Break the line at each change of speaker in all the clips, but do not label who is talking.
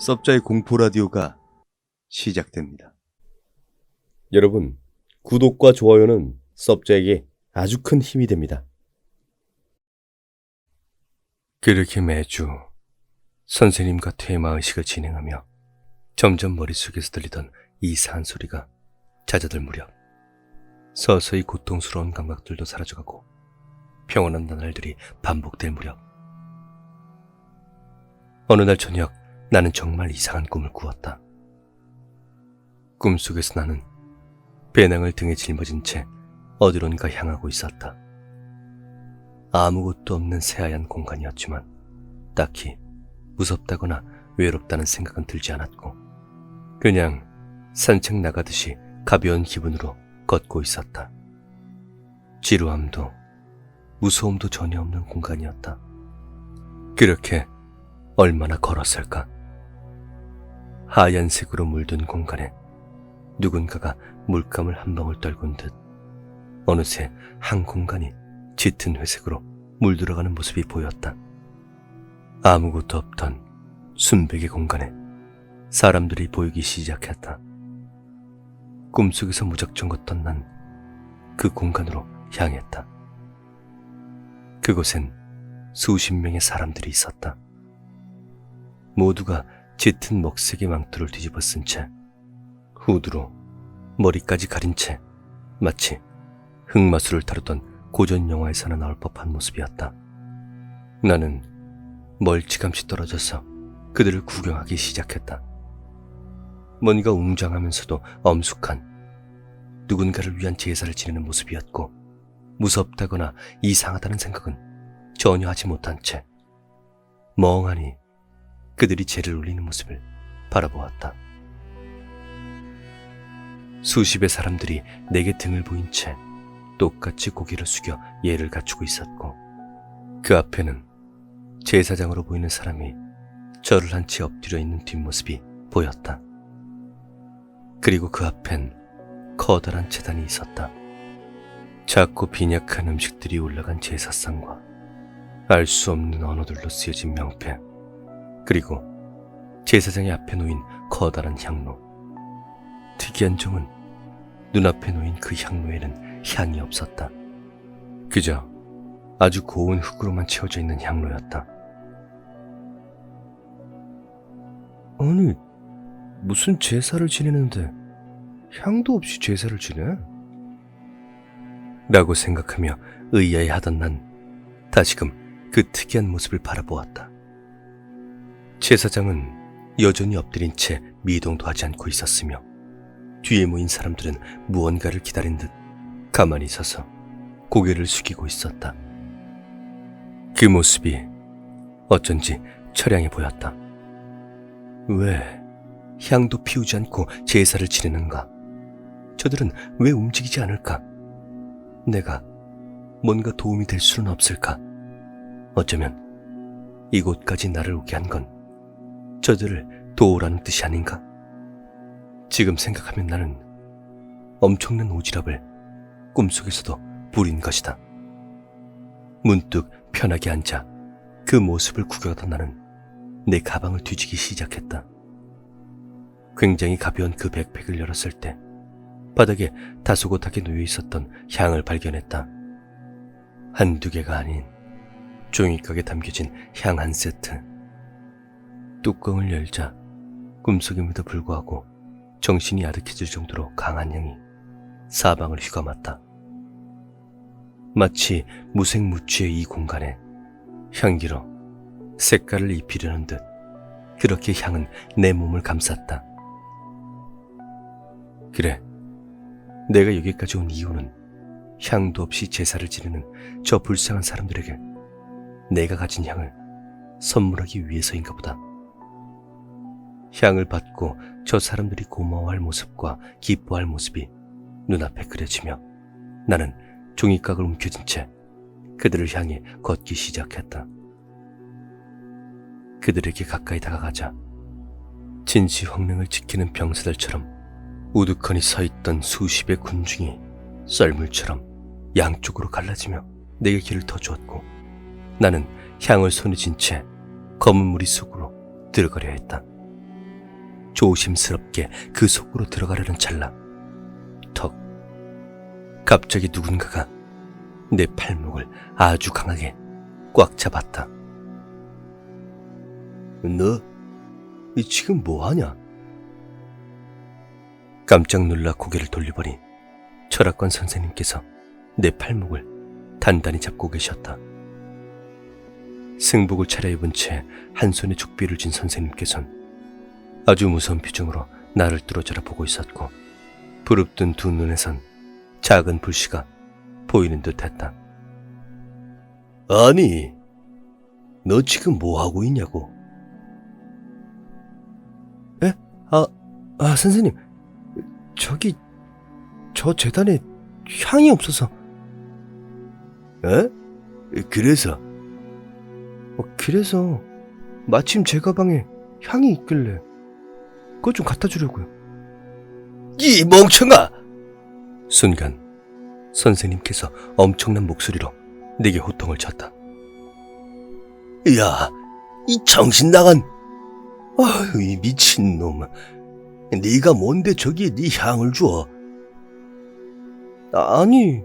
섭자의 공포 라디오가 시작됩니다.
여러분, 구독과 좋아요는 섭자에게 아주 큰 힘이 됩니다.
그렇게 매주 선생님과 테마의식을 진행하며 점점 머릿속에서 들리던 이상한 소리가 잦아들 무렵 서서히 고통스러운 감각들도 사라져가고 평온한 나날들이 반복될 무렵 어느 날 저녁 나는 정말 이상한 꿈을 꾸었다. 꿈속에서 나는 배낭을 등에 짊어진 채 어디론가 향하고 있었다. 아무것도 없는 새하얀 공간이었지만 딱히 무섭다거나 외롭다는 생각은 들지 않았고 그냥 산책 나가듯이 가벼운 기분으로 걷고 있었다. 지루함도 무서움도 전혀 없는 공간이었다. 그렇게 얼마나 걸었을까? 하얀색으로 물든 공간에 누군가가 물감을 한 방울 떨군 듯 어느새 한 공간이 짙은 회색으로 물들어가는 모습이 보였다. 아무것도 없던 순백의 공간에 사람들이 보이기 시작했다. 꿈속에서 무작정 걷던 난 그 공간으로 향했다. 그곳엔 수십 명의 사람들이 있었다. 모두가 짙은 먹색의 망토를 뒤집어 쓴 채 후드로 머리까지 가린 채 마치 흑마술을 다루던 고전 영화에서나 나올 법한 모습이었다. 나는 멀찌감치 떨어져서 그들을 구경하기 시작했다. 뭔가 웅장하면서도 엄숙한 누군가를 위한 제사를 지내는 모습이었고 무섭다거나 이상하다는 생각은 전혀 하지 못한 채 멍하니 그들이 제를 올리는 모습을 바라보았다. 수십의 사람들이 내게 등을 보인 채 똑같이 고개를 숙여 예를 갖추고 있었고 그 앞에는 제사장으로 보이는 사람이 절을 한 채 엎드려 있는 뒷모습이 보였다. 그리고 그 앞엔 커다란 제단이 있었다. 작고 빈약한 음식들이 올라간 제사상과 알 수 없는 언어들로 쓰여진 명패 그리고 제사장의 앞에 놓인 커다란 향로. 특이한 점은 눈앞에 놓인 그 향로에는 향이 없었다. 그저 아주 고운 흙으로만 채워져 있는 향로였다. 아니, 무슨 제사를 지내는데 향도 없이 제사를 지내? 라고 생각하며 의아해하던 난 다시금 그 특이한 모습을 바라보았다. 제사장은 여전히 엎드린 채 미동도 하지 않고 있었으며 뒤에 모인 사람들은 무언가를 기다린 듯 가만히 서서 고개를 숙이고 있었다. 그 모습이 어쩐지 처량해 보였다. 왜 향도 피우지 않고 제사를 지내는가? 저들은 왜 움직이지 않을까? 내가 뭔가 도움이 될 수는 없을까? 어쩌면 이곳까지 나를 오게 한 건 저들을 도우라는 뜻이 아닌가? 지금 생각하면 나는 엄청난 오지랖을 꿈속에서도 부린 것이다. 문득 편하게 앉아 그 모습을 구경하던 나는 내 가방을 뒤지기 시작했다. 굉장히 가벼운 그 백팩을 열었을 때 바닥에 다소곳하게 놓여 있었던 향을 발견했다. 한두 개가 아닌 종이각에 담겨진 향 한 세트. 뚜껑을 열자 꿈속임에도 불구하고 정신이 아득해질 정도로 강한 향이 사방을 휘감았다. 마치 무색무취의 이 공간에 향기로 색깔을 입히려는 듯 그렇게 향은 내 몸을 감쌌다. 그래, 내가 여기까지 온 이유는 향도 없이 제사를 지내는 저 불쌍한 사람들에게 내가 가진 향을 선물하기 위해서인가 보다. 향을 받고 저 사람들이 고마워할 모습과 기뻐할 모습이 눈앞에 그려지며 나는 종이각을 움켜쥔 채 그들을 향해 걷기 시작했다. 그들에게 가까이 다가가자 진시황릉을 지키는 병사들처럼 우두커니 서있던 수십의 군중이 썰물처럼 양쪽으로 갈라지며 내게 길을 터주었고 나는 향을 손에 쥔 채 검은 무리 속으로 들어가려 했다. 조심스럽게 그 속으로 들어가려는 찰나 턱 갑자기 누군가가 내 팔목을 아주 강하게 꽉 잡았다. 너 지금 뭐하냐? 깜짝 놀라 고개를 돌려보니 철학관 선생님께서 내 팔목을 단단히 잡고 계셨다. 승복을 차려입은 채 한 손에 족비를 쥔 선생님께선 아주 무서운 표정으로 나를 뚫어져라 보고 있었고 부릅뜬 두 눈에선 작은 불씨가 보이는 듯했다. 아니, 너 지금 뭐하고 있냐고? 에? 선생님, 저 재단에 향이 없어서. 에? 그래서 마침 제 가방에 향이 있길래 그것 좀 갖다 주려고요. 이 멍청아! 순간 선생님께서 엄청난 목소리로 내게 호통을 쳤다. 야, 이 정신 나간, 이 미친놈. 네가 뭔데 저기에 네 향을 줘? 아니,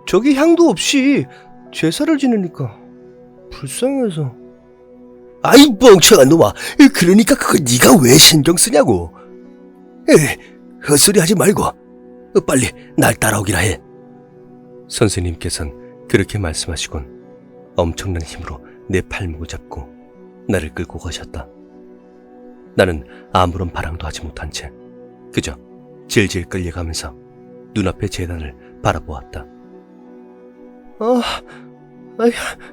저기 향도 없이 제사를 지내니까 불쌍해서. 아이 멍청한 놈아, 그러니까 그거 네가 왜 신경 쓰냐고. 헛소리 하지 말고 빨리 날 따라오기나 해. 선생님께선 그렇게 말씀하시곤 엄청난 힘으로 내 팔목을 잡고 나를 끌고 가셨다. 나는 아무런 반항도 하지 못한 채 그저 질질 끌려가면서 눈앞의 재단을 바라보았다.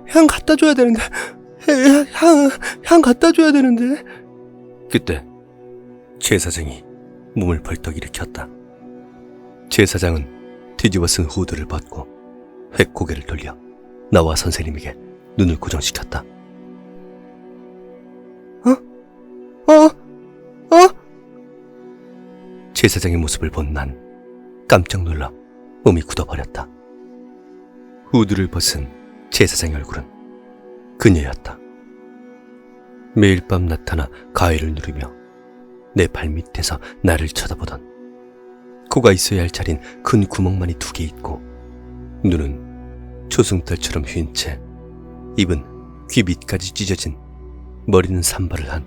향 갖다 줘야 되는데. 향 갖다 줘야 되는데. 그때 제사장이 몸을 벌떡 일으켰다. 제사장은 뒤집어 쓴 후드를 벗고 획 고개를 돌려 나와 선생님에게 눈을 고정시켰다. 제사장의 모습을 본 난 깜짝 놀라 몸이 굳어버렸다. 후드를 벗은 제사장의 얼굴은 그녀였다. 매일 밤 나타나 가위를 누르며 내 발밑에서 나를 쳐다보던, 코가 있어야 할 자린 큰 구멍만이 2개 있고 눈은 초승달처럼 휜 채 입은 귀 밑까지 찢어진, 머리는 산발을 한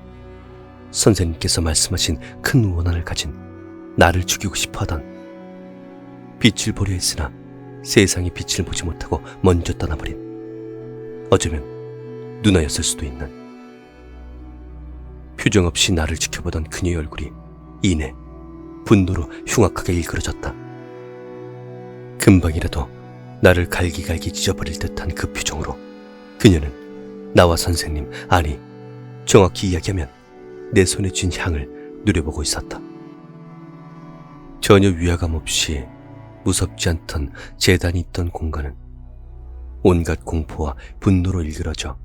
선생님께서 말씀하신 큰 원한을 가진 나를 죽이고 싶어하던, 빛을 보려 했으나 세상의 빛을 보지 못하고 먼저 떠나버린, 어쩌면 누나였을 수도 있는, 표정 없이 나를 지켜보던 그녀의 얼굴이 이내 분노로 흉악하게 일그러졌다. 금방이라도 나를 갈기갈기 찢어버릴 듯한 그 표정으로 그녀는 나와 선생님, 아니 정확히 이야기하면 내 손에 쥔 향을 누려보고 있었다. 전혀 위화감 없이 무섭지 않던 재단이 있던 공간은 온갖 공포와 분노로 일그러져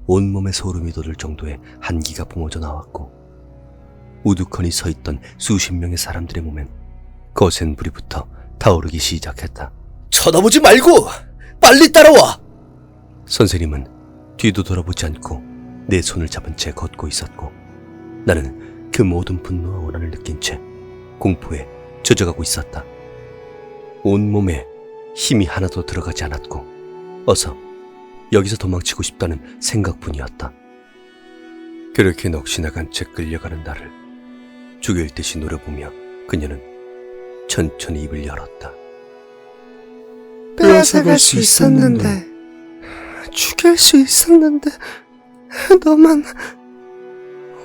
온몸에 소름이 돋을 정도의 한기가 뿜어져 나왔고, 우두커니 서 있던 수십 명의 사람들의 몸엔 거센 불이 붙어 타오르기 시작했다. 쳐다보지 말고 빨리 따라와! 선생님은 뒤도 돌아보지 않고 내 손을 잡은 채 걷고 있었고, 나는 그 모든 분노와 원한을 느낀 채 공포에 젖어가고 있었다. 온몸에 힘이 하나도 들어가지 않았고 어서 여기서 도망치고 싶다는 생각뿐이었다. 그렇게 넋이 나간 채 끌려가는 나를 죽일 듯이 노려보며 그녀는 천천히 입을 열었다.
빼앗아갈 수 있었는데, 죽일 수 있었는데, 너만,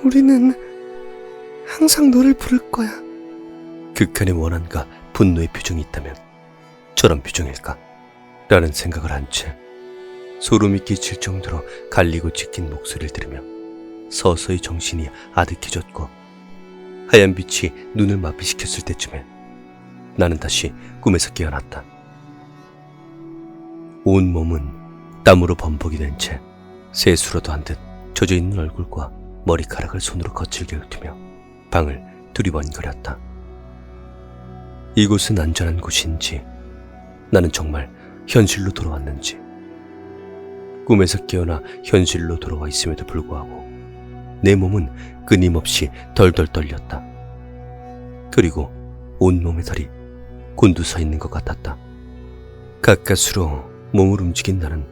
우리는 항상 너를 부를 거야.
극한의 원한과 분노의 표정이 있다면 저런 표정일까? 라는 생각을 한 채 소름이 끼칠 정도로 갈리고 찢긴 목소리를 들으며 서서히 정신이 아득해졌고 하얀 빛이 눈을 마비시켰을 때쯤에 나는 다시 꿈에서 깨어났다. 온몸은 땀으로 범벅이 된 채 세수라도 한 듯 젖어있는 얼굴과 머리카락을 손으로 거칠게 훑으며 방을 두리번거렸다. 이곳은 안전한 곳인지, 나는 정말 현실로 돌아왔는지, 꿈에서 깨어나 현실로 돌아와 있음에도 불구하고 내 몸은 끊임없이 덜덜 떨렸다. 그리고 온몸의 달이 곤두서 있는 것 같았다. 가까스로 몸을 움직인 나는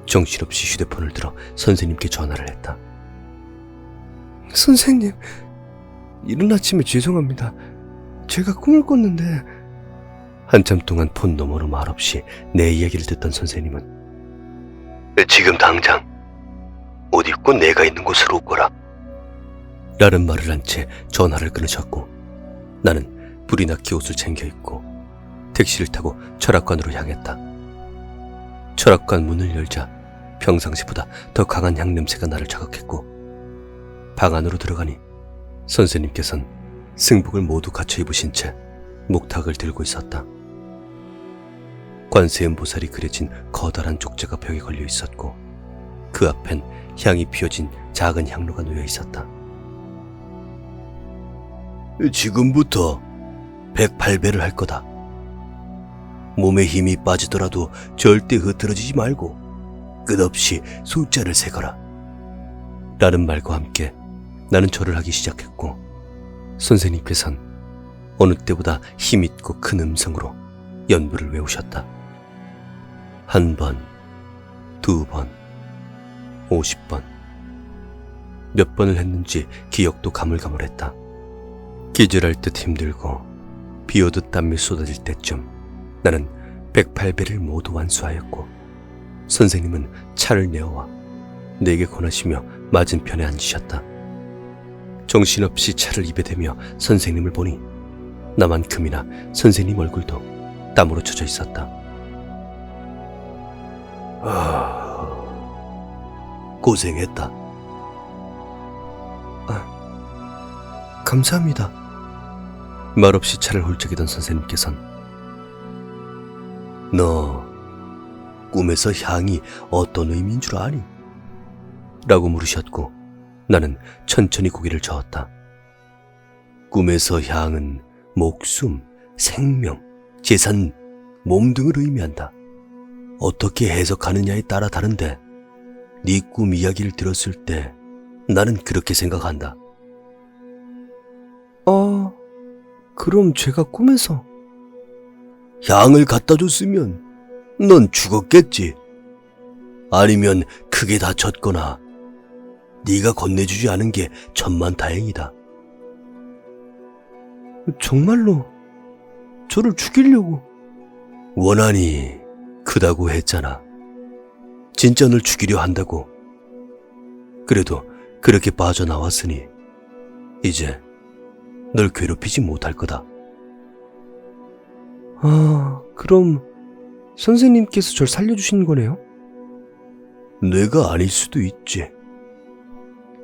정신없이 휴대폰을 들어 선생님께 전화를 했다.
선생님, 이른 아침에 죄송합니다. 제가 꿈을 꿨는데
한참 동안 폰 너머로 말없이 내 이야기를 듣던 선생님은 지금 당장 옷 입고 내가 있는 곳으로 오거라 라는 말을 한 채 전화를 끊으셨고, 나는 불이 나게 옷을 챙겨 입고 택시를 타고 철학관으로 향했다. 철학관 문을 열자 평상시보다 더 강한 향 냄새가 나를 자극했고, 방 안으로 들어가니 선생님께선 승복을 모두 갖춰 입으신 채 목탁을 들고 있었다. 관세음보살이 그려진 커다란 족자가 벽에 걸려 있었고, 그 앞엔 향이 피어진 작은 향로가 놓여 있었다. 지금부터 108배를 할 거다. 몸에 힘이 빠지더라도 절대 흐트러지지 말고 끝없이 숫자를 세거라 라는 말과 함께 나는 절을 하기 시작했고, 선생님께선 어느 때보다 힘있고 큰 음성으로 연부를 외우셨다. 1번, 2번, 50번. 몇 번을 했는지 기억도 가물가물했다. 기절할 듯 힘들고 비오듯 땀이 쏟아질 때쯤 나는 108배를 모두 완수하였고, 선생님은 차를 내어와 내게 권하시며 맞은편에 앉으셨다. 정신없이 차를 입에 대며 선생님을 보니 나만큼이나 선생님 얼굴도 땀으로 젖어 있었다. 고생했다.
감사합니다.
말없이 차를 훌쩍이던 선생님께선 너 꿈에서 향이 어떤 의미인 줄 아니? 라고 물으셨고, 나는 천천히 고개를 저었다. 꿈에서 향은 목숨, 생명, 재산, 몸 등을 의미한다. 어떻게 해석하느냐에 따라 다른데 네 꿈 이야기를 들었을 때 나는 그렇게 생각한다.
그럼 제가 꿈에서
향을 갖다 줬으면 넌 죽었겠지. 아니면 크게 다쳤거나 네가 건네주지 않은 게 천만다행이다.
정말로 저를 죽이려고?
원한이 크다고 했잖아. 진짜 널 죽이려 한다고. 그래도 그렇게 빠져나왔으니 이제 널 괴롭히지 못할 거다.
그럼 선생님께서 절 살려주신 거네요?
내가 아닐 수도 있지.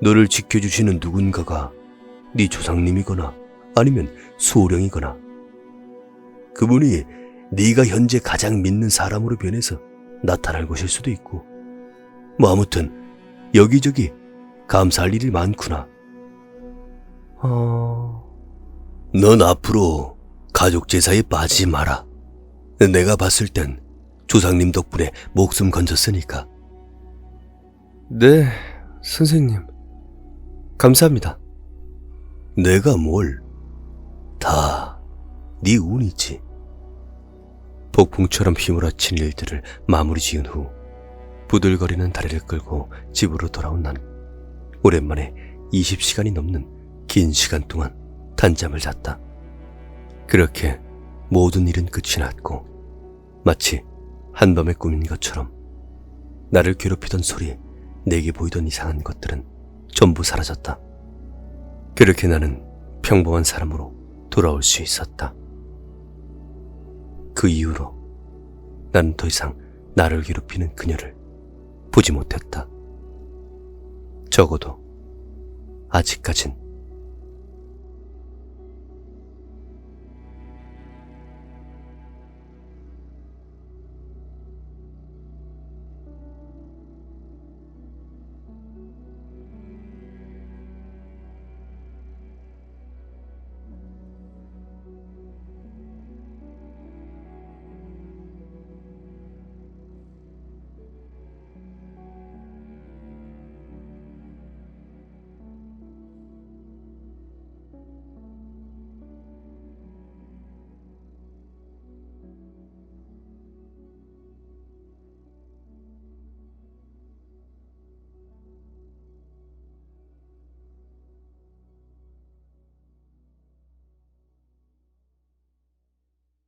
너를 지켜주시는 누군가가 네 조상님이거나 아니면 소령이거나, 그분이 네가 현재 가장 믿는 사람으로 변해서 나타날 것일 수도 있고, 뭐 아무튼 여기저기 감사할 일이 많구나. 넌 앞으로 가족 제사에 빠지지 마라. 내가 봤을 땐 조상님 덕분에 목숨 건졌으니까.
네, 선생님. 감사합니다.
내가 뭘? 다 네 운이지. 폭풍처럼 휘몰아친 일들을 마무리 지은 후 부들거리는 다리를 끌고 집으로 돌아온 난 오랜만에 20시간이 넘는 긴 시간 동안 단잠을 잤다. 그렇게 모든 일은 끝이 났고, 마치 한밤의 꿈인 것처럼 나를 괴롭히던 소리, 내게 보이던 이상한 것들은 전부 사라졌다. 그렇게 나는 평범한 사람으로 돌아올 수 있었다. 그 이후로 나는 더 이상 나를 괴롭히는 그녀를 보지 못했다. 적어도 아직까진